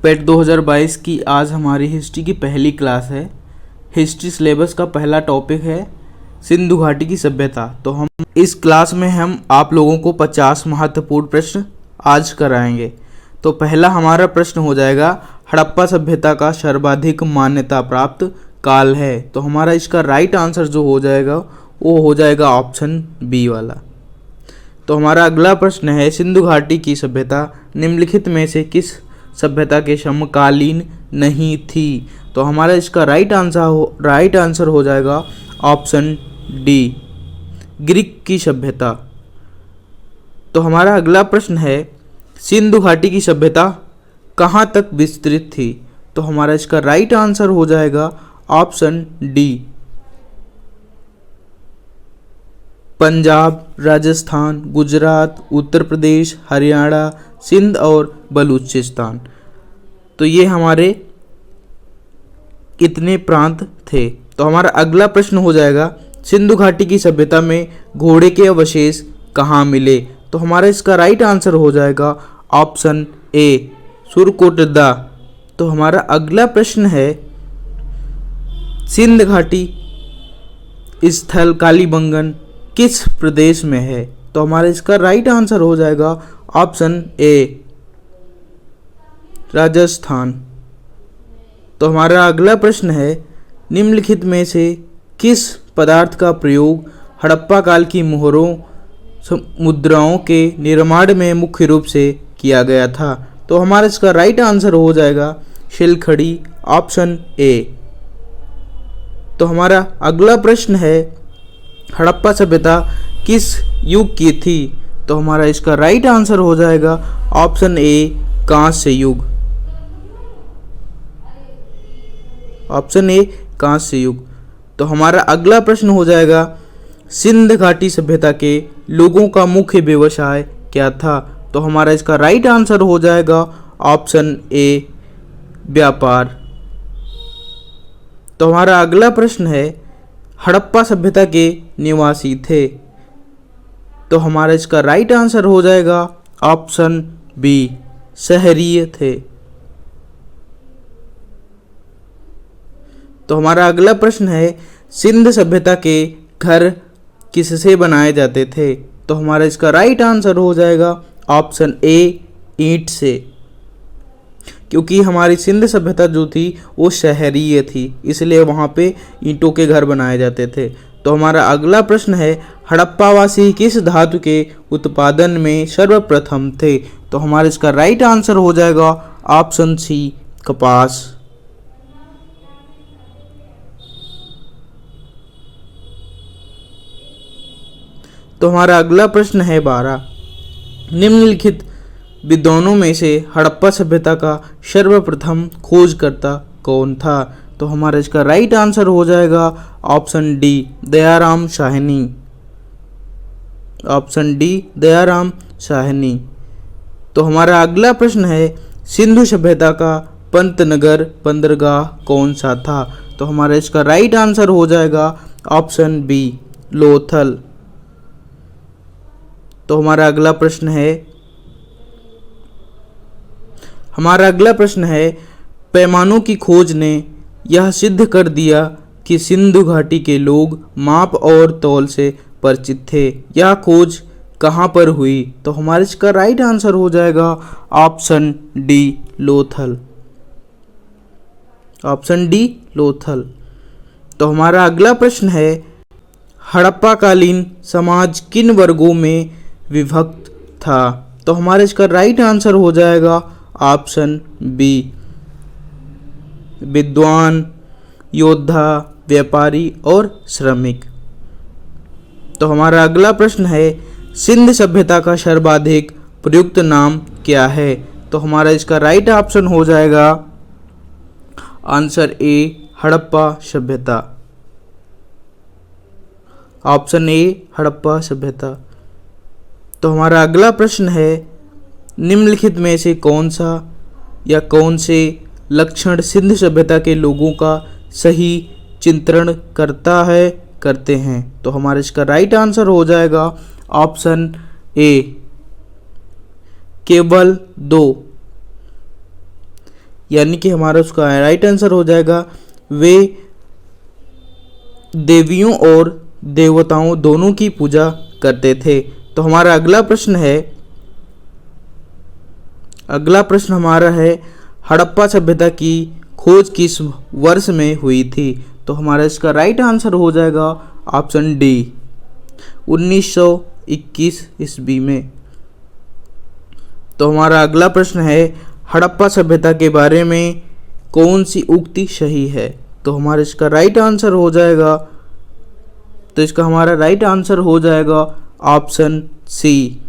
पेट 2022 की आज हमारी हिस्ट्री की पहली क्लास है। हिस्ट्री सिलेबस का पहला टॉपिक है सिंधु घाटी की सभ्यता। तो हम इस क्लास में आप लोगों को 50 महत्वपूर्ण प्रश्न आज कराएंगे। तो पहला हमारा प्रश्न हो जाएगा, हड़प्पा सभ्यता का सर्वाधिक मान्यता प्राप्त काल है। तो हमारा इसका राइट आंसर जो हो जाएगा वो हो जाएगा ऑप्शन बी वाला। तो हमारा अगला प्रश्न है, सिंधु घाटी की सभ्यता निम्नलिखित में से किस सभ्यता के समकालीन नहीं थी। तो हमारा इसका राइट आंसर हो जाएगा ऑप्शन डी, ग्रीक की सभ्यता। तो हमारा अगला प्रश्न है, सिंधु घाटी की सभ्यता कहाँ तक विस्तृत थी। तो हमारा इसका राइट आंसर हो जाएगा ऑप्शन डी, पंजाब, राजस्थान, गुजरात, उत्तर प्रदेश, हरियाणा, सिंध और बलूचिस्तान। तो ये हमारे कितने प्रांत थे। तो हमारा अगला प्रश्न हो जाएगा, सिंधु घाटी की सभ्यता में घोड़े के अवशेष कहाँ मिले। तो हमारा इसका राइट आंसर हो जाएगा ऑप्शन ए, सुरकोटदा। तो हमारा अगला प्रश्न है, सिंध घाटी स्थल कालीबंगन किस प्रदेश में है। तो हमारा इसका राइट आंसर हो जाएगा ऑप्शन ए, राजस्थान। तो हमारा अगला प्रश्न है, निम्नलिखित में से किस पदार्थ का प्रयोग हड़प्पा काल की मोहरों मुद्राओं के निर्माण में मुख्य रूप से किया गया था। तो हमारा इसका राइट आंसर हो जाएगा शिलखड़ी, ऑप्शन ए। तो हमारा अगला प्रश्न है, हड़प्पा सभ्यता किस युग की थी। तो हमारा इसका राइट आंसर हो जाएगा ऑप्शन ए, कांस्य युग, ऑप्शन ए, कांस्य युग। तो हमारा अगला प्रश्न हो जाएगा, सिंध घाटी सभ्यता के लोगों का मुख्य व्यवसाय क्या था। तो हमारा इसका राइट आंसर हो जाएगा ऑप्शन ए, व्यापार। तो हमारा अगला प्रश्न है, हड़प्पा सभ्यता के निवासी थे। तो हमारा इसका राइट आंसर हो जाएगा ऑप्शन बी, शहरीय थे। तो हमारा अगला प्रश्न है, सिंध सभ्यता के घर किससे बनाए जाते थे। तो हमारा इसका राइट आंसर हो जाएगा ऑप्शन ए, ईंट से, क्योंकि हमारी सिंध सभ्यता जो थी वो शहरीय थी, इसलिए वहाँ पे ईंटों के घर बनाए जाते थे। तो हमारा अगला प्रश्न है, हड़प्पावासी किस धातु के उत्पादन में सर्वप्रथम थे। तो हमारा इसका राइट आंसर हो जाएगा ऑप्शन सी, कपास। तो हमारा अगला प्रश्न है 12, निम्नलिखित विद्वानों में से हड़प्पा सभ्यता का सर्वप्रथम खोजकर्ता कौन था। तो हमारा इसका राइट आंसर हो जाएगा option D, Dayaram Sahni, option D, Dayaram Sahni. तो हमारा अगला प्रश्न है, सिंधु सभ्यता का पंतनगर बंदरगाह कौन सा था। तो हमारा इसका राइट आंसर हो जाएगा ऑप्शन बी, लोथल। तो हमारा अगला प्रश्न है, पैमानों की खोज ने यह सिद्ध कर दिया कि सिंधु घाटी के लोग माप और तौल से परिचित थे। यह खोज कहाँ पर हुई। तो हमारे इसका राइट आंसर हो जाएगा option D, Lothal, option D, Lothal. तो हमारा अगला प्रश्न है, हड़प्पा कालीन समाज किन वर्गों में विभक्त था। तो हमारे इसका राइट आंसर हो जाएगा ऑप्शन बी, विद्वान, योद्धा, व्यापारी और श्रमिक। तो हमारा अगला प्रश्न है, सिंध सभ्यता का सर्वाधिक प्रयुक्त नाम क्या है। तो हमारा इसका राइट ऑप्शन हो जाएगा आंसर ए, हड़प्पा सभ्यता, ऑप्शन ए, हड़प्पा सभ्यता। तो हमारा अगला प्रश्न है, निम्नलिखित में से कौन सा या कौन से लक्षण सिंध सभ्यता के लोगों का सही चित्रण करते हैं। तो हमारा इसका राइट आंसर हो जाएगा ऑप्शन ए, केवल 2, यानी कि हमारा उसका राइट आंसर हो जाएगा वे देवियों और देवताओं दोनों की पूजा करते थे। तो हमारा अगला प्रश्न हमारा है हड़प्पा सभ्यता की खोज किस वर्ष में हुई थी। तो हमारा इसका राइट आंसर हो जाएगा ऑप्शन डी 1921 ईस्वी में। तो हमारा अगला प्रश्न है हड़प्पा सभ्यता के बारे में कौन सी उक्ति सही है। तो हमारा इसका राइट आंसर हो जाएगा ऑप्शन सी।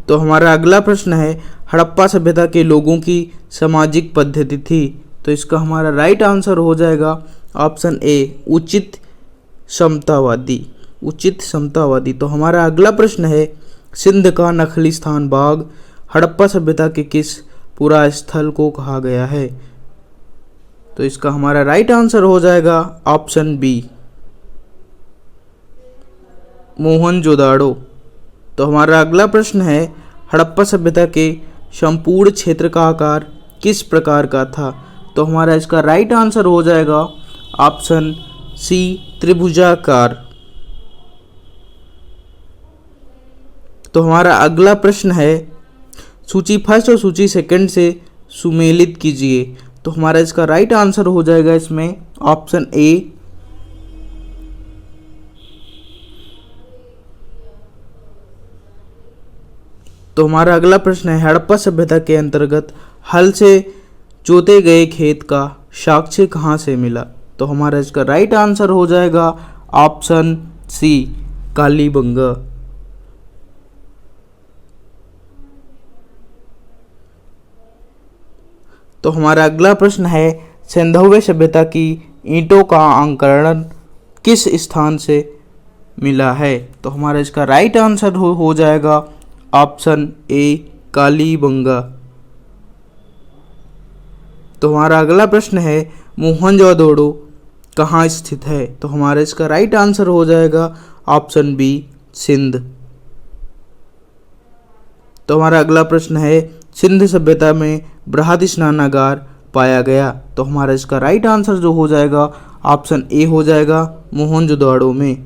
तो हमारा अगला प्रश्न है हड़प्पा सभ्यता के लोगों की सामाजिक पद्धति थी। तो इसका हमारा राइट आंसर हो जाएगा ऑप्शन ए उचित समतावादी। तो हमारा अगला प्रश्न है सिंध का नखलिस्तान बाग हड़प्पा सभ्यता के किस पुरा स्थल को कहा गया है। तो इसका हमारा राइट आंसर हो जाएगा ऑप्शन बी मोहनजोदाड़ो। तो हमारा अगला प्रश्न है हड़प्पा सभ्यता के संपूर्ण क्षेत्र का आकार किस प्रकार का था। तो हमारा इसका राइट आंसर हो जाएगा ऑप्शन सी त्रिभुजाकार। तो हमारा अगला प्रश्न है सूची फर्स्ट और सूची सेकंड से सुमेलित कीजिए। तो हमारा इसका राइट आंसर हो जाएगा इसमें ऑप्शन ए तो हमारा अगला प्रश्न है हड़प्पा सभ्यता के अंतर्गत हल से जोते गए खेत का साक्ष्य कहाँ से मिला। तो हमारा इसका राइट आंसर हो जाएगा ऑप्शन सी कालीबंगा। तो हमारा अगला प्रश्न है सिंधुवे सभ्यता की ईंटों का अंकरण किस स्थान से मिला है। तो हमारा इसका राइट आंसर हो जाएगा ऑप्शन ए कालीबंगा। तो हमारा अगला प्रश्न है मोहनजोदड़ो कहाँ स्थित है। तो हमारा इसका राइट आंसर हो जाएगा ऑप्शन बी सिंध। तो हमारा अगला प्रश्न है सिंध सभ्यता में बृहद स्नानागार पाया गया। तो हमारा इसका राइट आंसर जो हो जाएगा ऑप्शन ए हो जाएगा मोहनजोदड़ो में।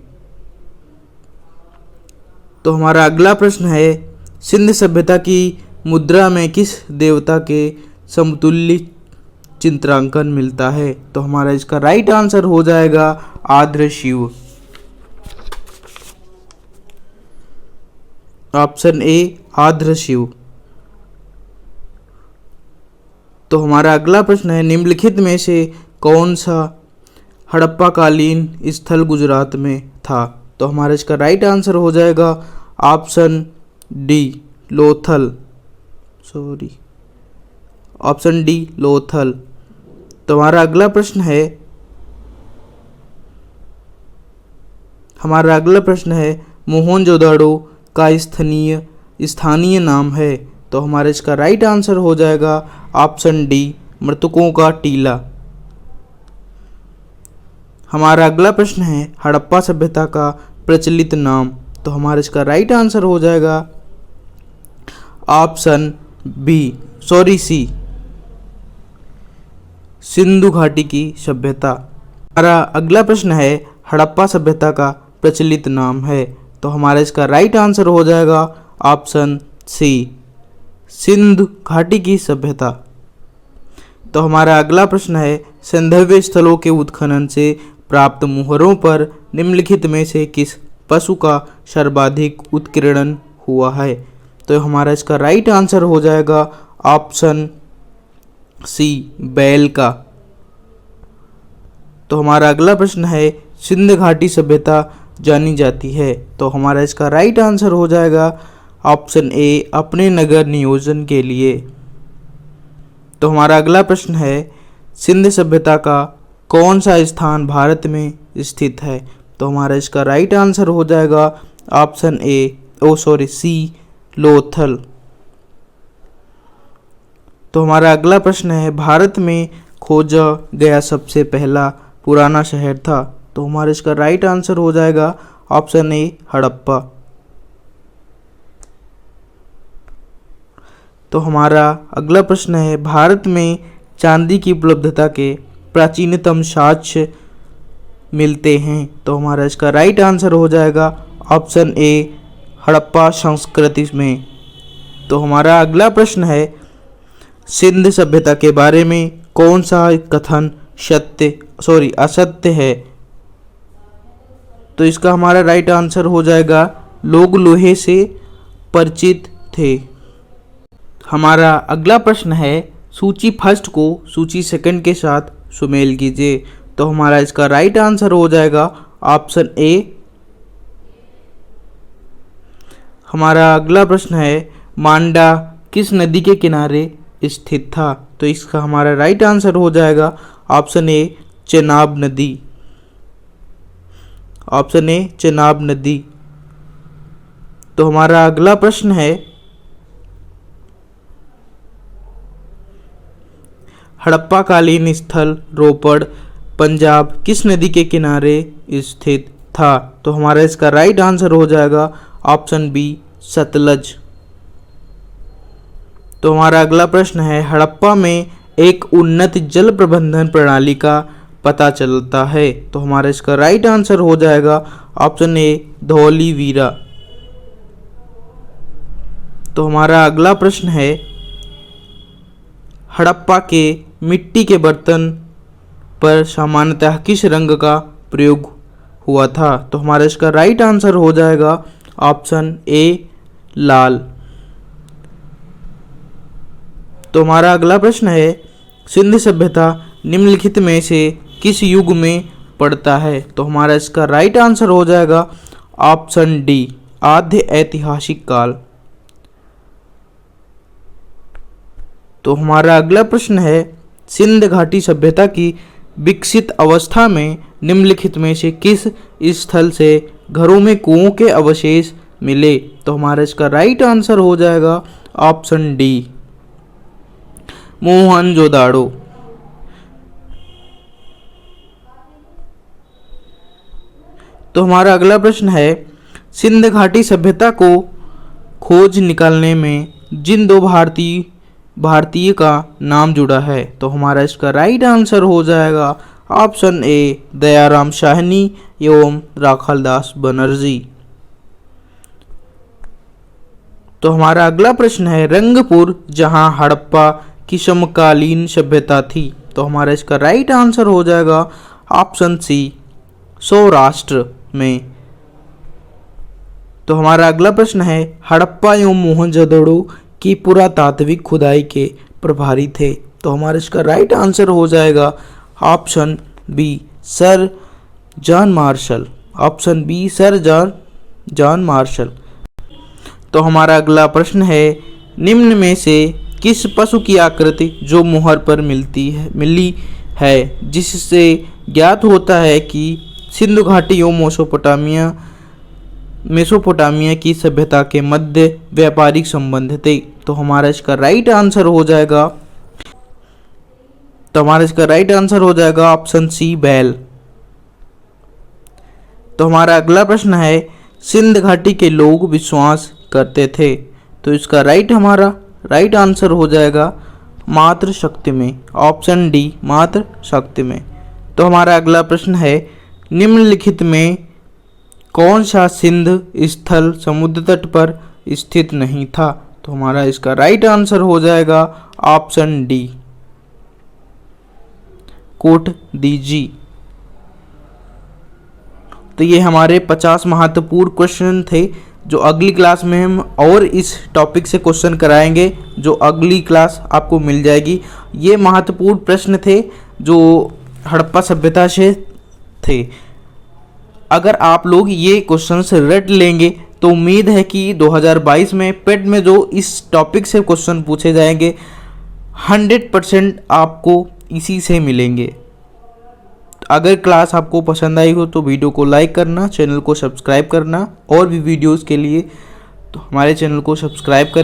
तो हमारा अगला प्रश्न है सिंध सभ्यता की मुद्रा में किस देवता के समतुल्य चित्रांकन मिलता है। तो हमारा इसका राइट आंसर हो जाएगा आद्र शिव। ऑप्शन ए आद्र शिव। तो हमारा अगला प्रश्न है निम्नलिखित में से कौन सा हड़प्पा कालीन स्थल गुजरात में था। तो हमारा इसका राइट आंसर हो जाएगा option D Lothal. Option D Lothal. तो हमारा अगला प्रश्न है मोहनजोदड़ो का स्थानीय नाम है। तो हमारा इसका राइट आंसर हो जाएगा ऑप्शन डी मृतकों का टीला। हमारा अगला प्रश्न है हड़प्पा सभ्यता का प्रचलित नाम। तो हमारा इसका राइट आंसर हो जाएगा ऑप्शन सी सिंधु घाटी की सभ्यता। हमारा अगला प्रश्न है हड़प्पा सभ्यता का प्रचलित नाम है। तो हमारा इसका राइट आंसर हो जाएगा ऑप्शन सी सिंधु घाटी की सभ्यता। तो हमारा अगला प्रश्न है सिंधव्य स्थलों के उत्खनन से प्राप्त मुहरों पर निम्नलिखित में से किस पशु का सर्वाधिक उत्कीर्णन हुआ है। तो हमारा इसका राइट आंसर हो जाएगा ऑप्शन सी बैल का। तो हमारा अगला प्रश्न है सिंध घाटी सभ्यता जानी जाती है। तो हमारा इसका राइट आंसर हो जाएगा ऑप्शन ए अपने नगर नियोजन के लिए। तो हमारा अगला प्रश्न है सिंध सभ्यता का कौन सा स्थान भारत में स्थित है। तो हमारा इसका राइट आंसर हो जाएगा ऑप्शन सी लोथल। तो हमारा अगला प्रश्न है भारत में खोजा गया सबसे पहला पुराना शहर था। तो हमारा इसका राइट आंसर हो जाएगा ऑप्शन ए हड़प्पा। तो हमारा अगला प्रश्न है, भारत में चांदी की उपलब्धता के प्राचीनतम साक्ष्य मिलते हैं। तो हमारा इसका राइट आंसर हो जाएगा ऑप्शन ए, हड़प्पा संस्कृति में। तो हमारा अगला प्रश्न है, सिंध सभ्यता के बारे में कौन सा कथन असत्य है। तो इसका हमारा राइट आंसर हो जाएगा, लोग लोहे से परिचित थे। हमारा अगला प्रश्न है, सूची फर्स्ट को सूची सेकंड के साथ सुमेल कीजिए। तो हमारा इसका राइट आंसर हो जाएगा ऑप्शन ए। हमारा अगला प्रश्न है, मांडा किस नदी के किनारे स्थित था। तो इसका हमारा राइट आंसर हो जाएगा ऑप्शन ए, चेनाब नदी। ऑप्शन ए, चेनाब नदी। तो हमारा अगला प्रश्न है, हड़प्पा कालीन स्थल रोपड़ पंजाब किस नदी के किनारे स्थित था। तो हमारा इसका राइट आंसर हो जाएगा ऑप्शन बी, सतलज। तो हमारा अगला प्रश्न है, हड़प्पा में एक उन्नत जल प्रबंधन प्रणाली का पता चलता है। तो हमारा इसका राइट आंसर हो जाएगा ऑप्शन ए, धौलीवीरा। तो हमारा अगला प्रश्न है, हड़प्पा के मिट्टी के बर्तन पर सामान्यतः किस रंग का प्रयोग हुआ था। तो हमारा इसका राइट आंसर हो जाएगा ऑप्शन ए, लाल। तो हमारा अगला प्रश्न है, सिंध सभ्यता निम्नलिखित में से किस युग में पड़ता है। तो हमारा इसका राइट आंसर हो जाएगा ऑप्शन डी, आद्य ऐतिहासिक काल। तो हमारा अगला प्रश्न है, सिंध घाटी सभ्यता की विकसित अवस्था में निम्नलिखित में से किस स्थल से घरों में कुओं के अवशेष मिले। तो हमारा इसका राइट आंसर हो जाएगा ऑप्शन डी, मोहनजोदाड़ो। तो हमारा अगला प्रश्न है, सिंध घाटी सभ्यता को खोज निकालने में जिन दो भारतीय का नाम जुड़ा है। तो हमारा इसका राइट आंसर हो जाएगा ऑप्शन ए, दयाराम साहनी एवं राखालदास बनर्जी। तो हमारा अगला प्रश्न है, रंगपुर जहां हड़प्पा की समकालीन सभ्यता थी। तो हमारा इसका राइट आंसर हो जाएगा ऑप्शन सी, सौराष्ट्र में। तो हमारा अगला प्रश्न है, हड़प्पा एवं मोहनजोदड़ो की पुरातात्विक खुदाई के प्रभारी थे। तो हमारा इसका राइट आंसर हो जाएगा option B, Sir John Marshall. Option B, Sir John Marshall. तो हमारा अगला प्रश्न है, निम्न में से किस पशु की आकृति जो मोहर पर मिली है जिससे ज्ञात होता है कि सिंधु घाटी एवं मेसोपोटामिया की सभ्यता के मध्य व्यापारिक संबंध थे। तो हमारा इसका राइट आंसर हो जाएगा ऑप्शन सी, बैल। तो हमारा अगला प्रश्न है, सिंध घाटी के लोग विश्वास करते थे। तो इसका राइट आंसर हो जाएगा मातृ शक्ति में। ऑप्शन डी, मातृ शक्ति में। तो हमारा अगला प्रश्न है, निम्नलिखित में कौन सा सिंध स्थल समुद्र तट पर स्थित नहीं था। तो हमारा इसका राइट आंसर हो जाएगा ऑप्शन डी, कोट दीजी। तो ये हमारे 50 महत्वपूर्ण क्वेश्चन थे जो अगली क्लास में हम और इस टॉपिक से क्वेश्चन कराएंगे, जो अगली क्लास आपको मिल जाएगी। ये महत्वपूर्ण प्रश्न थे जो हड़प्पा सभ्यता से थे। अगर आप लोग ये क्वेश्चंस रट लेंगे तो उम्मीद है कि 2022 में पेट में जो इस टॉपिक से क्वेश्चन पूछे जाएंगे 100% आपको इसी से मिलेंगे। अगर क्लास आपको पसंद आई हो तो वीडियो को लाइक करना, चैनल को सब्सक्राइब करना और भी वीडियोस के लिए तो हमारे चैनल को सब्सक्राइब कर